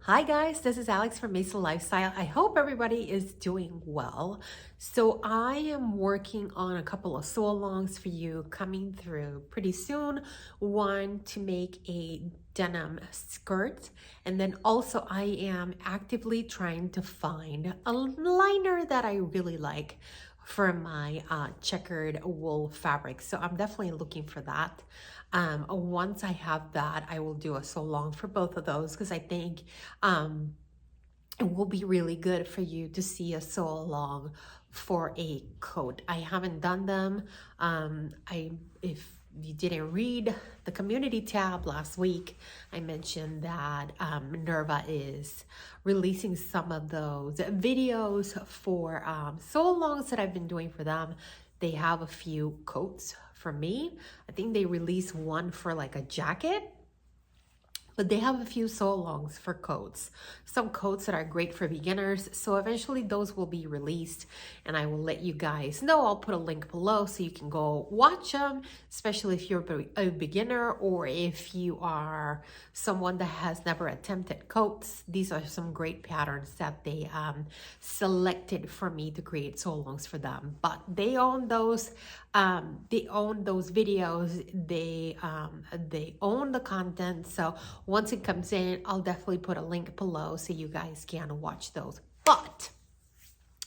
Hi guys, this is Alex from Maison Lifestyle. I hope everybody is doing well. So I am working on a couple of sew-alongs for you coming through pretty soon. One to make a denim skirt, and then also I am actively trying to find a liner that I really like for my checkered wool fabric. So I'm definitely looking for that. Once I have that, I will do a sew along for both of those because I think it will be really good for you to see a sew along for a coat. I haven't done them. If you didn't read the community tab last week, I mentioned that Minerva is releasing some of those videos for sew alongs that I've been doing for them. They have a few coats for me. I think they released one for like a jacket, but they have a few sew-alongs for coats. Some coats that are great for beginners. So eventually those will be released and I will let you guys know. I'll put a link below so you can go watch them, especially if you're a beginner or if you are someone that has never attempted coats. These are some great patterns that they selected for me to create sew-alongs for them. But they own those. They own those videos. They own the content. So once it comes in, I'll definitely put a link below so you guys can watch those. But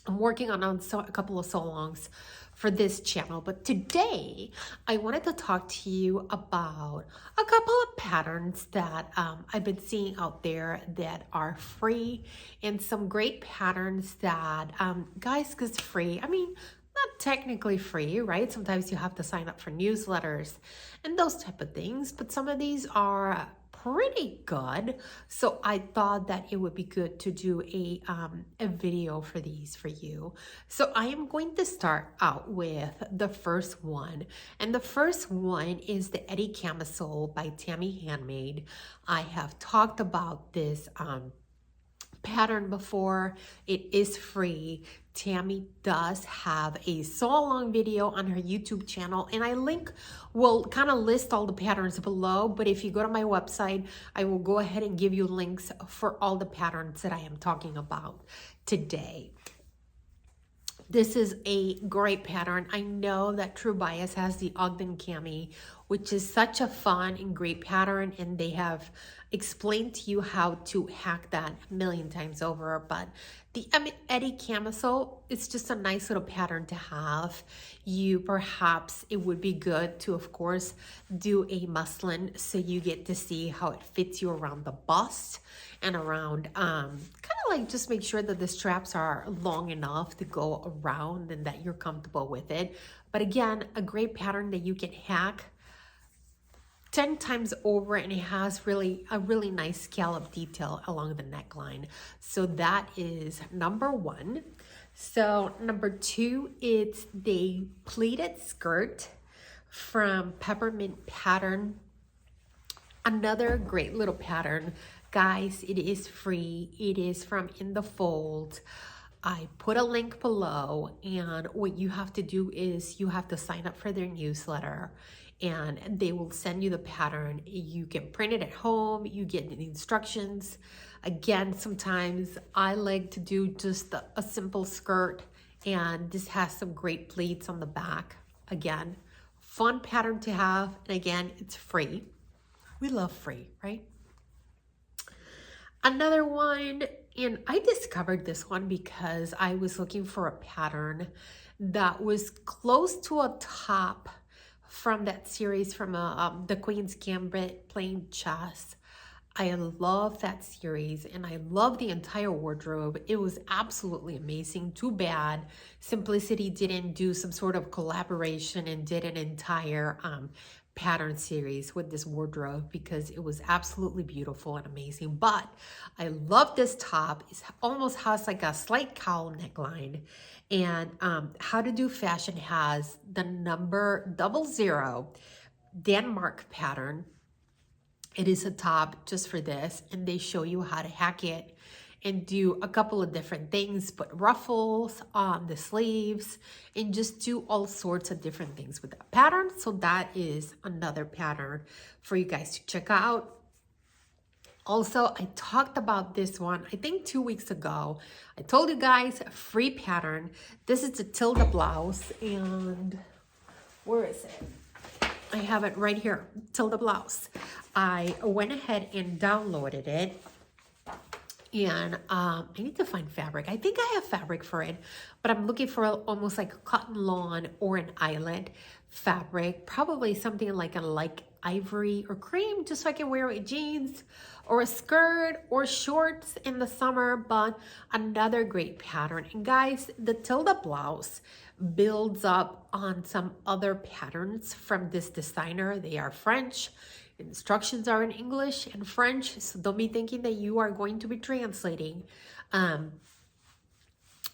I'm working on a couple of sew-alongs for this channel. But today, I wanted to talk to you about a couple of patterns that I've been seeing out there that are free, and some great patterns that, guys, because free, I mean, not technically free, right? Sometimes you have to sign up for newsletters and those type of things, but some of these are pretty good. So I thought that it would be good to do a video for these for you. So I am going to start out with the first one. And the first one is the Etty Camisole by Tammy Handmade. I have talked about this pattern before. It is free. Tammy does have a sew-along video on her YouTube channel, and I will kind of list all the patterns below, but if you go to my website, I will go ahead and give you links for all the patterns that I am talking about today. This is a great pattern. I know that True Bias has the Ogden Cami, which is such a fun and great pattern, and they have explained to you how to hack that a million times over. But the Etty Camisole, it's just a nice little pattern to have. Perhaps it would be good to, of course, do a muslin so you get to see how it fits you around the bust and around, kind of like just make sure that the straps are long enough to go around and that you're comfortable with it. But again, a great pattern that you can hack 10 times over, and it has a really nice scallop detail along the neckline. So that is number one. So number two, it's the Pleated Skirt from Peppermint pattern. Another great little pattern. Guys, it is free. It is from In the Fold. I put a link below, and what you have to do is you have to sign up for their newsletter, and they will send you the pattern. You can print it at home. You get the instructions. Again, sometimes I like to do just a simple skirt, and this has some great pleats on the back. Again, fun pattern to have, and again, it's free. We love free, right? Another one, and I discovered this one because I was looking for a pattern that was close to a top from that series from the Queen's Gambit plain chest. I love that series, and I love the entire wardrobe. It was absolutely amazing. Too bad Sewcity didn't do some sort of collaboration and did an entire pattern series with this wardrobe, because it was absolutely beautiful and amazing. But I love this top. It almost has like a slight cowl neckline, and How to Do Fashion has the number 00 Danmark pattern. It is a top just for this, and they show you how to hack it and do a couple of different things, put ruffles on the sleeves and just do all sorts of different things with that pattern. So that is another pattern for you guys to check out. Also, I talked about this one, I think 2 weeks ago. I told you guys, free pattern. This is the Tilda Blouse, and where is it? I have it right here, Tilda Blouse. I went ahead and downloaded it, and I need to find fabric. I think I have fabric for it, but I'm looking for almost like a cotton lawn or an island fabric, probably something like a ivory or cream, just so I can wear it with jeans or a skirt or shorts in the summer. But another great pattern. And guys, the Tilda Blouse builds up on some other patterns from this designer. They are French. Instructions are in English and French, so don't be thinking that you are going to be translating.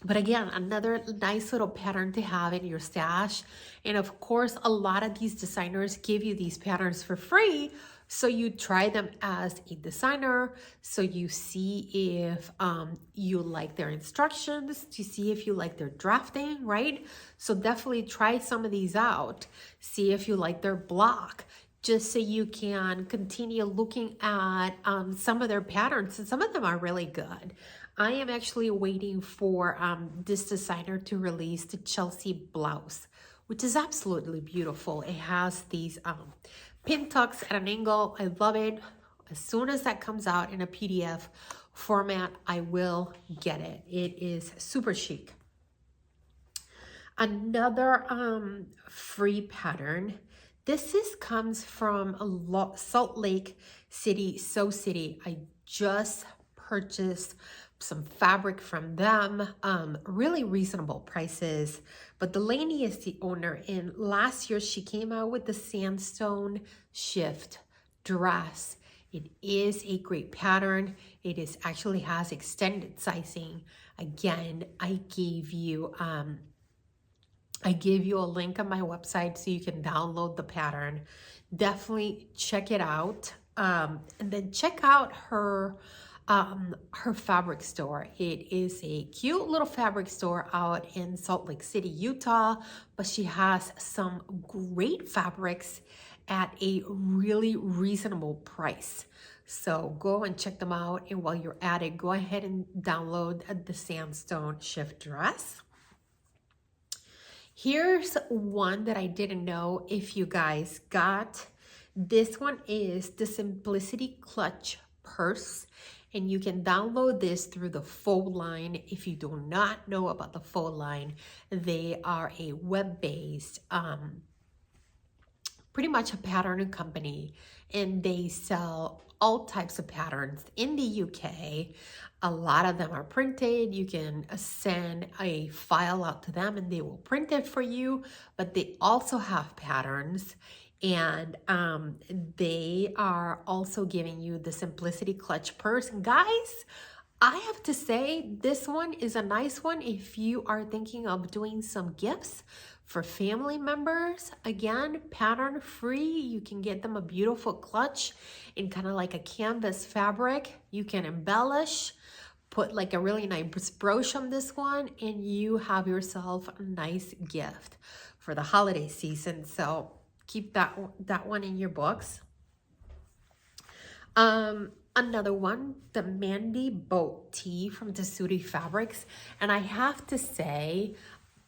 But again, another nice little pattern to have in your stash. And of course, a lot of these designers give you these patterns for free. So you try them as a designer. So you see if you like their instructions, to see if you like their drafting, right? So definitely try some of these out. See if you like their block, just so you can continue looking at some of their patterns. And some of them are really good. I am actually waiting for this designer to release the Chelsea blouse, which is absolutely beautiful. It has these pin tucks at an angle. I love it. As soon as that comes out in a PDF format, I will get it. It is super chic. Another free pattern. This comes from Salt Lake City, Sewcity. I just purchased some fabric from them, really reasonable prices, but the lady is the owner, and last year she came out with the Sandstone shift dress. It is a great pattern. It is actually has extended sizing. Again, I gave you a link on my website so you can download the pattern. Definitely check it out, and then check out her fabric store. It is a cute little fabric store out in Salt Lake City, Utah, but she has some great fabrics at a really reasonable price. So go and check them out. And while you're at it, go ahead and download the Sandstone shift dress. Here's one that I didn't know if you guys got. This one is the Simplicity Clutch Purse. And you can download this through the Foldline. If you do not know about the Foldline, they are a web-based, pretty much a pattern company, and they sell all types of patterns in the UK. A lot of them are printed. You can send a file out to them and they will print it for you, but they also have patterns. And they are also giving you the Simplicity Clutch Purse. And guys, I have to say, this one is a nice one if you are thinking of doing some gifts for family members. Again, pattern free. You can get them a beautiful clutch in kind of like a canvas fabric. You can embellish, put like a really nice brooch on this one, and you have yourself a nice gift for the holiday season. So keep that one in your books. Another one, the Mandy Boat Tee from Tessuti Fabrics. And I have to say,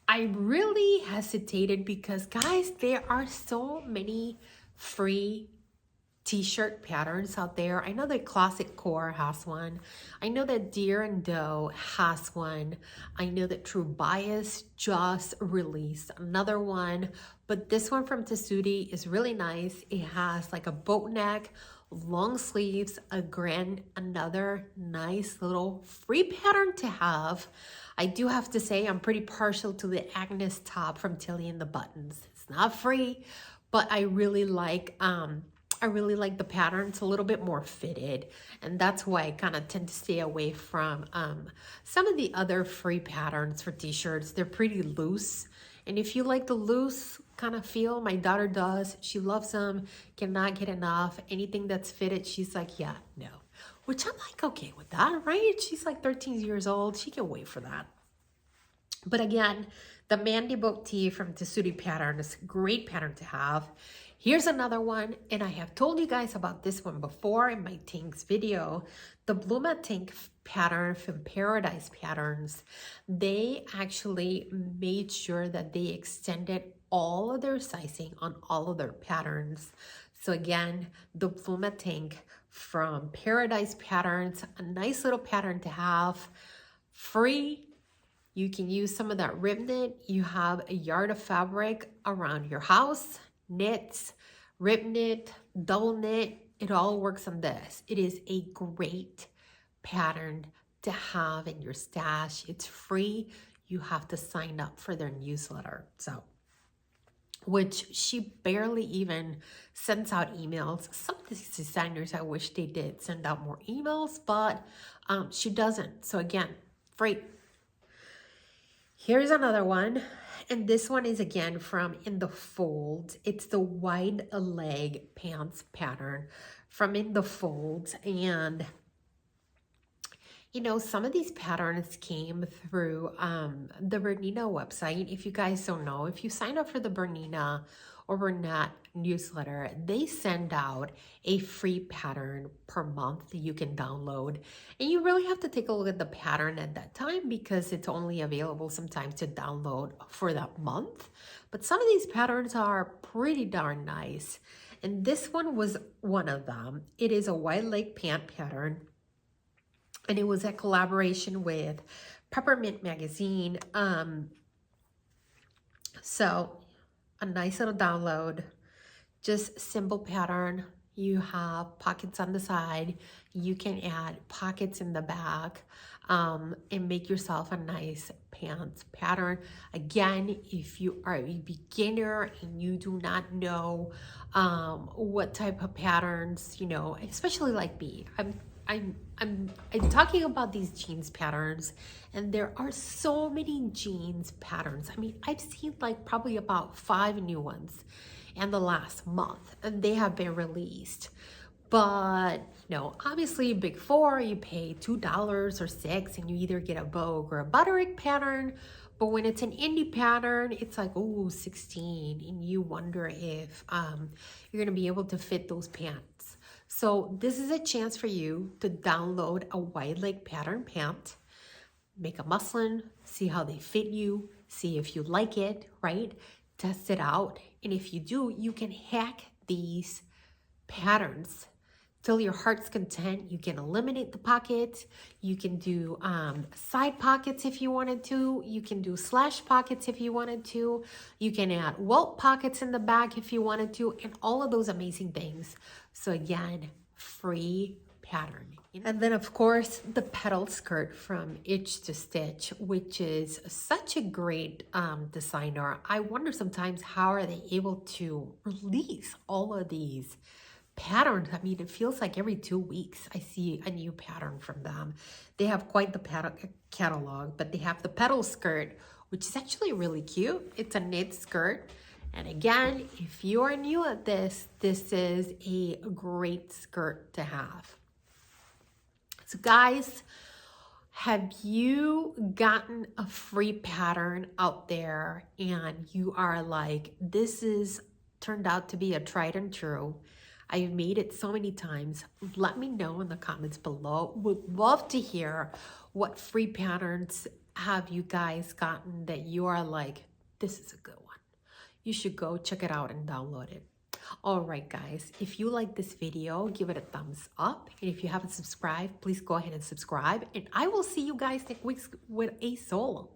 I really hesitated because, guys, there are so many free t-shirt patterns out there. I know that Classic Core has one. I know that Deer and Doe has one. I know that True Bias just released another one, but this one from Tessuti is really nice. It has like a boat neck, long sleeves, another nice little free pattern to have. I do have to say I'm pretty partial to the Agnes top from Tilly and the Buttons. It's not free, but I really like the pattern. It's a little bit more fitted, and that's why I kind of tend to stay away from some of the other free patterns for t-shirts. They're pretty loose, and if you like the loose kind of feel, my daughter does. She loves them, cannot get enough. Anything that's fitted, she's like, yeah, no. Which I'm like, okay with that, right? She's like 13 years old. She can wait for that. But again, The Mandy Boat Tee from Tessuti pattern is a great pattern to have. Here's another one, and I have told you guys about this one before in my Tanks video. The Blooma Tank pattern from Paradise Patterns. They actually made sure that they extended all of their sizing on all of their patterns. So again, the Blooma Tank from Paradise Patterns, a nice little pattern to have, free. You can use some of that rib knit. You have a yard of fabric around your house, knits, rib knit, double knit, it all works on this. It is a great pattern to have in your stash. It's free. You have to sign up for their newsletter. So, which she barely even sends out emails. Some of these designers, I wish they did send out more emails, but she doesn't. So again, free. Here's another one, and this one is again from In the Folds. It's the wide leg pants pattern from In the Folds, and you know, some of these patterns came through the Bernina website. If you guys don't know, if you sign up for the Bernina or Bernat newsletter, they send out a free pattern per month that you can download. And you really have to take a look at the pattern at that time because it's only available sometimes to download for that month. But some of these patterns are pretty darn nice. And this one was one of them. It is a wide leg pant pattern. And it was a collaboration with Peppermint magazine. So a nice little download, just simple pattern. You have pockets on the side. You can add pockets in the back and make yourself a nice pants pattern. Again, if you are a beginner and you do not know what type of patterns, you know, especially like me, I'm talking about these jeans patterns, and there are so many jeans patterns. I mean, I've seen like probably about 5 new ones in the last month, and they have been released. But you know, obviously Big Four, you pay $2 or $6, and you either get a Vogue or a Butterick pattern. But when it's an indie pattern, it's like, oh, 16, and you wonder if you're gonna be able to fit those pants. So this is a chance for you to download a wide leg pattern pant, make a muslin, see how they fit you, see if you like it, right? Test it out. And if you do, you can hack these patterns till your heart's content. You can eliminate the pockets. You can do side pockets if you wanted to. You can do slash pockets if you wanted to. You can add welt pockets in the back if you wanted to, and all of those amazing things. So again, free pattern. And then of course, the Petal Skirt from Itch to Stitch, which is such a great designer. I wonder sometimes how are they able to release all of these patterns. I mean, it feels like every 2 weeks I see a new pattern from them. They have quite the catalog, but they have the Petal Skirt, which is actually really cute. It's a knit skirt. And again, if you are new at this, this is a great skirt to have. So guys, have you gotten a free pattern out there and you are like, this is turned out to be a tried and true? I've made it so many times. Let me know in the comments below. Would love to hear what free patterns have you guys gotten that you are like, this is a good one. You should go check it out and download it. All right, guys, if you like this video, give it a thumbs up. And if you haven't subscribed, please go ahead and subscribe. And I will see you guys next week with a solo.